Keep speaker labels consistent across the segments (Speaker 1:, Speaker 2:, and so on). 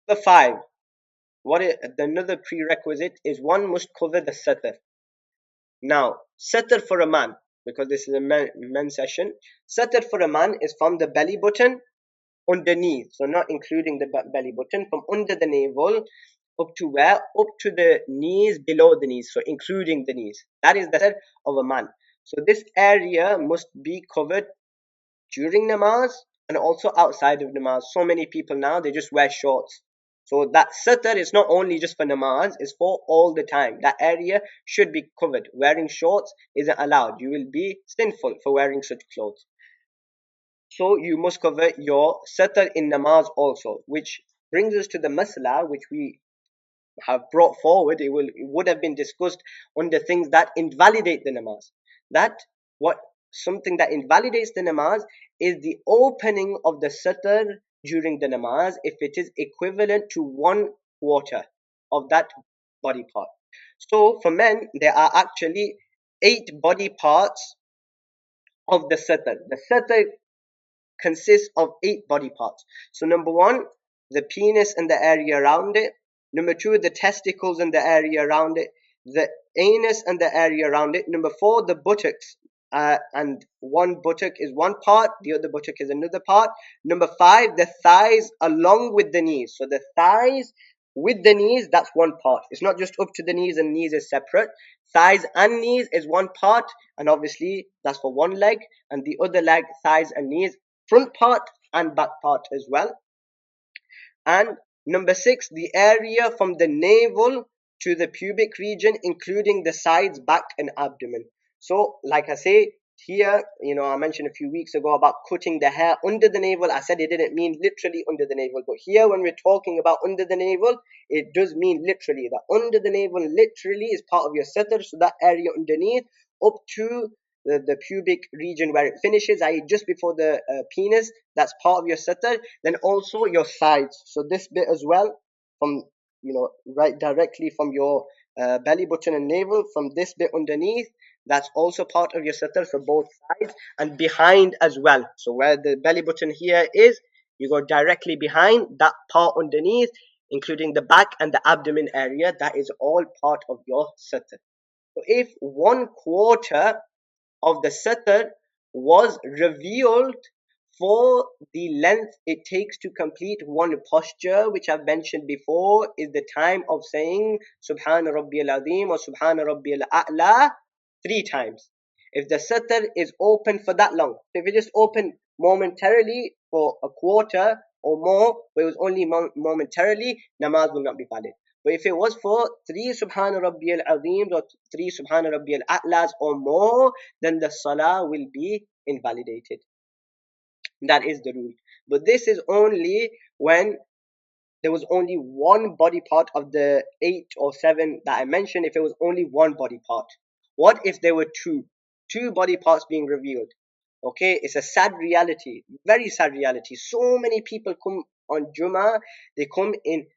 Speaker 1: The five. Another prerequisite is one must cover the satar. Now, satar for a man, because this is a men's session, satar for a man is from the belly button underneath, so not including the belly button, from under the navel up to where? Up to the knees, below the knees, so including the knees. That is the satar of a man. So this area must be covered during namaz and also outside of namaz. So many people now, they just wear shorts. So that satar is not only just for namaz, it's for all the time. That area should be covered. Wearing shorts isn't allowed. You will be sinful for wearing such clothes. So you must cover your satar in namaz also, which brings us to the masala which we have brought forward. It would have been discussed on the things that invalidate the namaz. That what something that invalidates the namaz is the opening of the satar during the namaz if it is equivalent to 1/4 of that body part. So for men, there are actually 8 body parts of the satar. The satar consists of 8 body parts. So number one, the penis and the area around it. Number two, the testicles and the area around it. The anus and the area around it. Number four, the buttocks. And one buttock is one part, the other buttock is another part. Number five, the thighs along with the knees. So the thighs with the knees, that's one part. It's not just up to the knees and knees is separate. Thighs and knees is one part, and obviously that's for one leg, and the other leg, thighs and knees, front part and back part as well. And number six, the area from the navel to the pubic region, including the sides, back, and abdomen. So, like I say, here, I mentioned a few weeks ago about cutting the hair under the navel. I said it didn't mean literally under the navel, but here, when we're talking about under the navel, it does mean literally. That under the navel literally is part of your satar, so that area underneath up to the pubic region where it finishes, i.e., just before the penis, that's part of your satar. Then also your sides. So this bit as well, from right directly from your belly button and navel, from this bit underneath, that's also part of your satar for both sides and behind as well. So where the belly button here is, you go directly behind that part underneath, including the back and the abdomen area. That is all part of your satar. So if 1/4 of the satar was revealed for the length it takes to complete one posture, which I've mentioned before, is the time of saying Subhana Rabbiyal Azim or Subhana Rabbiyal A'la 3 times. If the satar is open for that long, so if it just opened momentarily for a quarter or more, but it was only momentarily, namaz will not be valid. But if it was for 3 Subhana Rabbiyal Azim or 3 Subhana Rabbiyal A'las or more, then the salah will be invalidated. That is the rule. But this is only when there was only one body part of the 8 or 7 that I mentioned. If it was only one body part, what if there were two body parts being revealed? Okay, it's a sad reality, very sad reality. So many people come on Jummah, they come in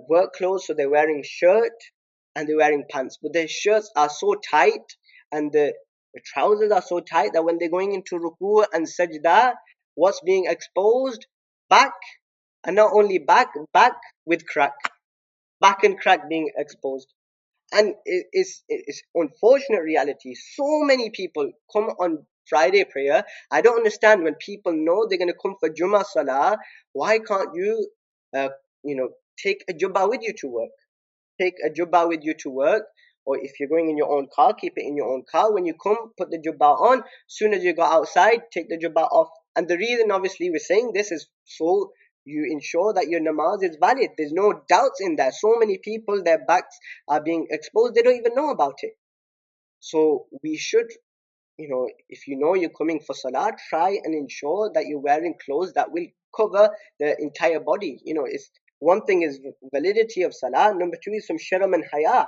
Speaker 1: work clothes, so they're wearing shirt and they're wearing pants, but their shirts are so tight and the trousers are so tight that when they're going into ruku and sajda, what's being exposed? Back, and not only back with crack, back and crack being exposed. And it's unfortunate reality. So many people come on Friday prayer. I don't understand, when people know they're going to come for Jummah Salah, why can't you, uh, you know, take a jubbah with you to work? Take a jubbah with you to work, or if you're going in your own car, keep it in your own car. When you come, put the jubbah on. Soon as you go outside, take the jubbah off. And the reason, obviously, we're saying this is so you ensure that your namaz is valid. There's no doubts in that. So many people, their backs are being exposed, they don't even know about it. So we should, if you know you're coming for salah, try and ensure that you're wearing clothes that will cover the entire body. It's one thing is validity of salah. Number two is some sharam and haya.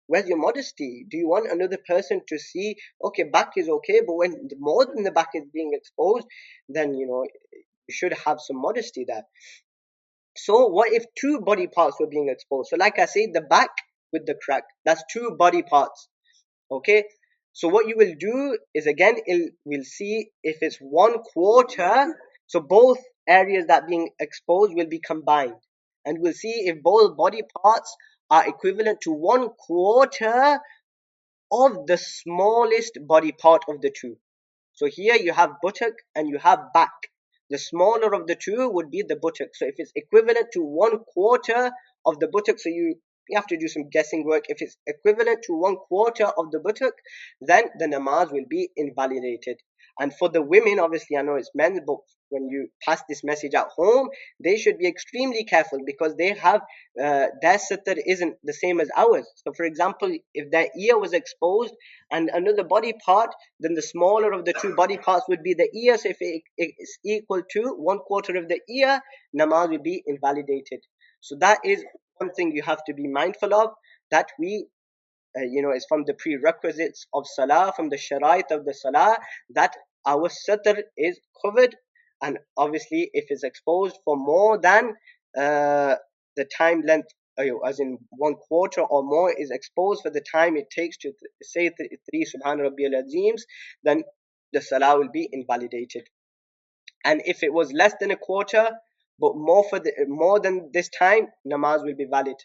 Speaker 1: Where's your modesty? Do you want another person to see, okay, back is okay, but when more than the back is being exposed, then, you should have some modesty there. So what if 2 body parts were being exposed? So like I said, the back with the crack, that's 2 body parts. Okay, so what you will do is, again, we'll see if it's 1/4. So both areas that being exposed will be combined, and we'll see if both body parts are equivalent to 1/4 of the smallest body part of the two. So here you have buttock and you have back. The smaller of the two would be the buttock. So if it's equivalent to 1/4 of the buttock, so you have to do some guessing work. If it's equivalent to 1/4 of the buttock, then the namaz will be invalidated. And for the women, obviously I know it's men, but when you pass this message at home, they should be extremely careful, because they have their sitar isn't the same as ours. So for example, if their ear was exposed and another body part, then the smaller of the two body parts would be the ear. So if it is equal to 1/4 of the ear, namaz will be invalidated. So that is one thing you have to be mindful of, that we is from the prerequisites of salah, from the sharait of the salah, that our satr is covered. And obviously if it's exposed for more than the time length, as in 1/4 or more is exposed for the time it takes to say three Subhan Rabbiyal Azeems, then the salah will be invalidated. And if it was less than a quarter but more than this time, namaz will be valid.